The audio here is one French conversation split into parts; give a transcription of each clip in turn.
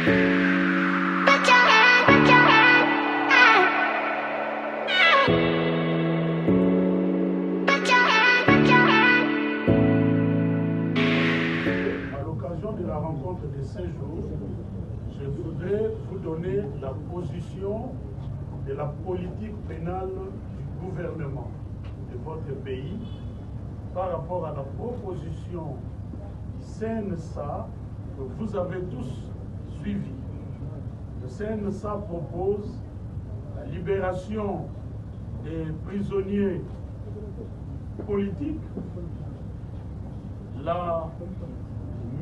À l'occasion de la rencontre de ces jours, je voudrais vous donner la position de la politique pénale du gouvernement de votre pays par rapport à la proposition du CNSA que vous avez tous suivi. Le CNSA propose la libération des prisonniers politiques, la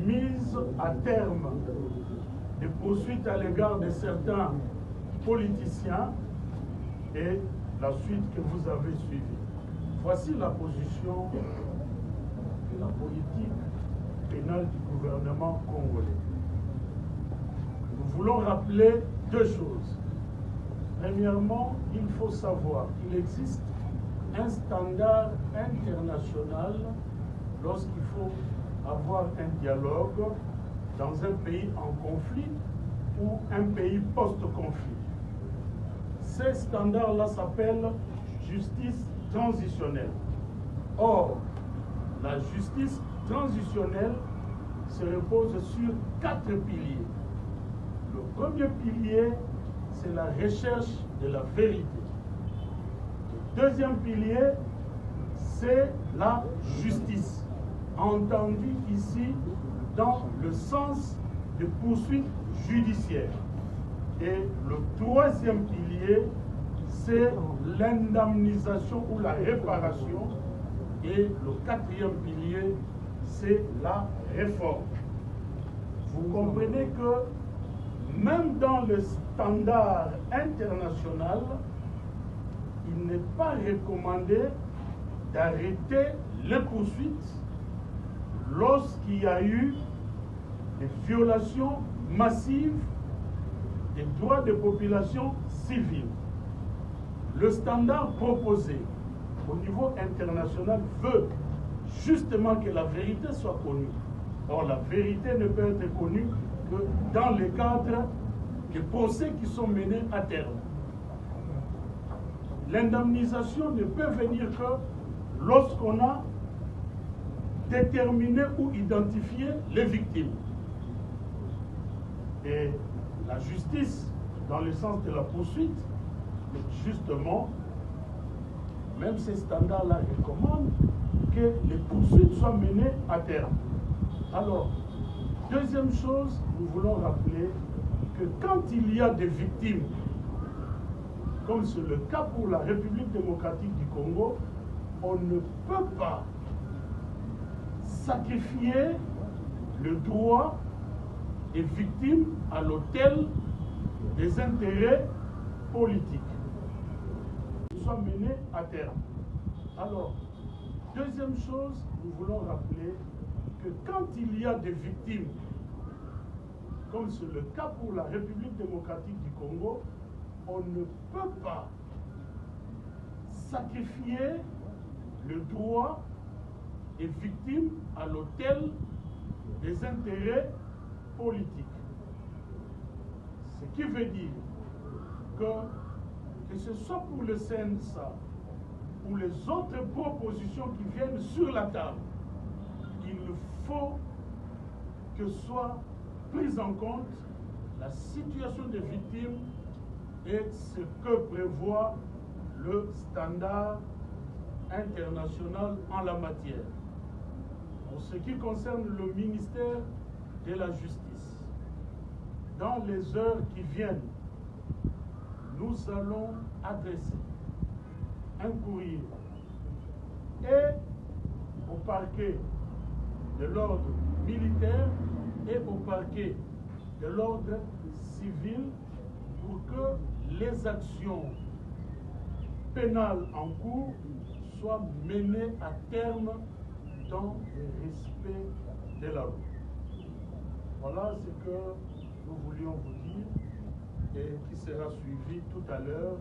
mise à terme des poursuites à l'égard de certains politiciens et la suite que vous avez suivie. Voici la position de la politique pénale du gouvernement congolais. Nous voulons rappeler deux choses. Premièrement, il faut savoir qu'il existe un standard international lorsqu'il faut avoir un dialogue dans un pays en conflit ou un pays post-conflit. Ces standards-là s'appellent justice transitionnelle. Or, la justice transitionnelle se repose sur 4 piliers. Le premier pilier, c'est la recherche de la vérité. Le deuxième pilier, c'est la justice, entendue ici dans le sens de poursuites judiciaires. Et le troisième pilier, c'est l'indemnisation ou la réparation. Et le quatrième pilier, c'est la réforme. Vous comprenez que même dans le standard international, il n'est pas recommandé d'arrêter les poursuites lorsqu'il y a eu des violations massives des droits des populations civiles. Le standard proposé au niveau international veut justement que la vérité soit connue. Or, la vérité ne peut être connue que dans le cadre des procès qui sont menés à terme. L'indemnisation ne peut venir que lorsqu'on a déterminé ou identifié les victimes. Et la justice, dans le sens de la poursuite, justement, même ces standards-là recommandent que les poursuites soient menées à terme. Alors, deuxième chose, nous voulons rappeler que quand il y a des victimes, comme c'est le cas pour la République démocratique du Congo, on ne peut pas sacrifier le droit des victimes à l'autel des intérêts politiques qui soient menés à terme. Alors, deuxième chose, nous voulons rappeler que quand il y a des victimes, comme c'est le cas pour la République démocratique du Congo, on ne peut pas sacrifier le droit des victimes à l'autel des intérêts politiques. Ce qui veut dire que ce soit pour le CNSA ou les autres propositions qui viennent sur la table, il faut que soit prise en compte la situation des victimes et ce que prévoit le standard international en la matière. Pour ce qui concerne le ministère de la Justice, dans les heures qui viennent, nous allons adresser un courrier et au parquet de l'ordre militaire et au parquet de l'ordre civil pour que les actions pénales en cours soient menées à terme dans le respect de la loi. Voilà ce que nous voulions vous dire et qui sera suivi tout à l'heure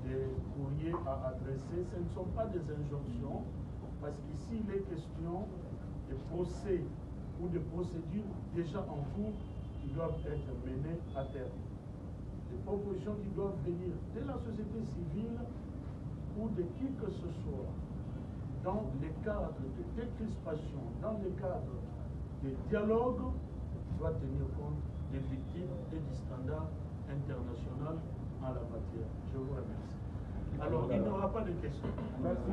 des courriers à adresser. Ce ne sont pas des injonctions, parce qu'ici il est question de procès ou de procédures déjà en cours qui doivent être menées à terme. Des propositions qui doivent venir de la société civile ou de qui que ce soit, dans les cadres de décrispation, dans les cadres de dialogue, doit tenir compte des victimes et du standard international en la matière. Je vous remercie. Alors, il n'y aura pas de questions. Merci.